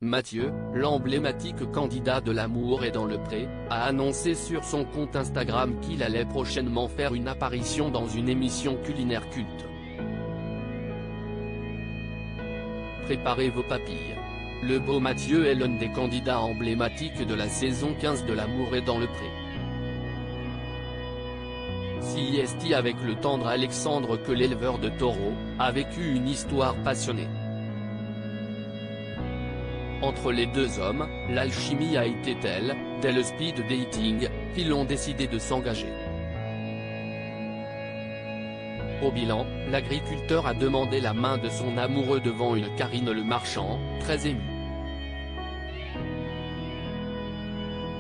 Mathieu, l'emblématique candidat de L'amour est dans le pré, a annoncé sur son compte Instagram qu'il allait prochainement faire une apparition dans une émission culinaire culte. Préparez vos papilles. Le beau Mathieu est l'un des candidats emblématiques de la saison 15 de L'amour est dans le pré. Si est avec le tendre Alexandre que l'éleveur de taureaux, a vécu une histoire passionnée. Entre les deux hommes, l'alchimie a été telle, dès le speed dating, qu'ils ont décidé de s'engager. Au bilan, l'agriculteur a demandé la main de son amoureux devant une Karine Le Marchand, très émue.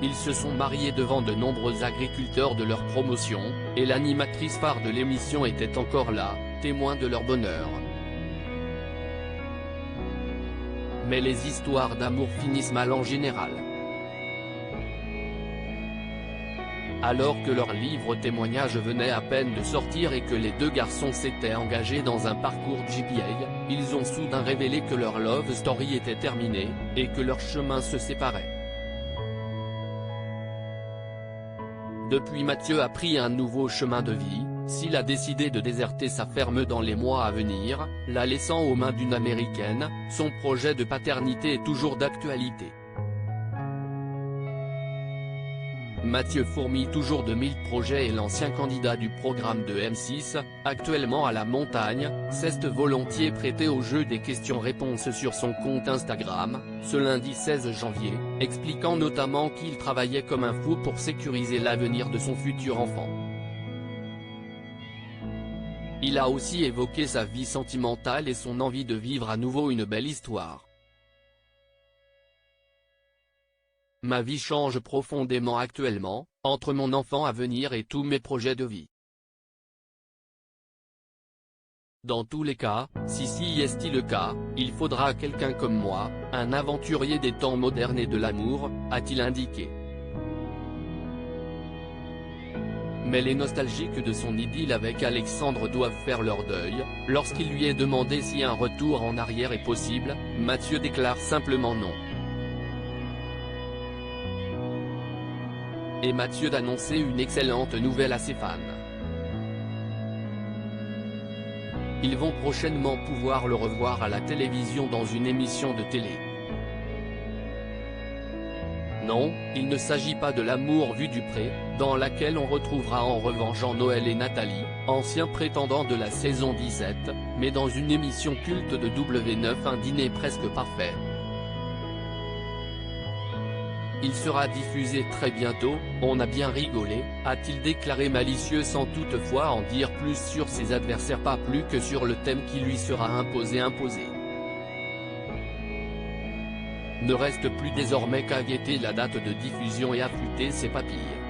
Ils se sont mariés devant de nombreux agriculteurs de leur promotion, et l'animatrice phare de l'émission était encore là, témoin de leur bonheur. Mais les histoires d'amour finissent mal en général. Alors que leur livre témoignage venait à peine de sortir et que les deux garçons s'étaient engagés dans un parcours GPA, ils ont soudain révélé que leur love story était terminée, et que leurs chemins se séparaient. Depuis, Mathieu a pris un nouveau chemin de vie, s'il a décidé de déserter sa ferme dans les mois à venir, la laissant aux mains d'une Américaine, son projet de paternité est toujours d'actualité. Mathieu fourmille toujours de 1000 projets et l'ancien candidat du programme de M6, actuellement à la montagne, s'est volontiers prêté au jeu des questions-réponses sur son compte Instagram, ce lundi 16 janvier, expliquant notamment qu'il travaillait comme un fou pour sécuriser l'avenir de son futur enfant. Il a aussi évoqué sa vie sentimentale et son envie de vivre à nouveau une belle histoire. Ma vie change profondément actuellement, entre mon enfant à venir et tous mes projets de vie. Dans tous les cas, si est le cas, il faudra quelqu'un comme moi, un aventurier des temps modernes et de l'amour, a-t-il indiqué. Mais les nostalgiques de son idylle avec Alexandre doivent faire leur deuil. Lorsqu'il lui est demandé si un retour en arrière est possible, Mathieu déclare simplement non. Et Mathieu d'annoncer une excellente nouvelle à ses fans. Ils vont prochainement pouvoir le revoir à la télévision dans une émission de télé. Non, il ne s'agit pas de L'amour vu du pré, dans laquelle on retrouvera en revanche Jean-Noël et Nathalie, anciens prétendants de la saison 17, mais dans une émission culte de W9, un dîner presque parfait. Il sera diffusé très bientôt, on a bien rigolé, a-t-il déclaré malicieux sans toutefois en dire plus sur ses adversaires, pas plus que sur le thème qui lui sera imposé. Ne reste plus désormais qu'à guetter la date de diffusion et affûter ses papilles.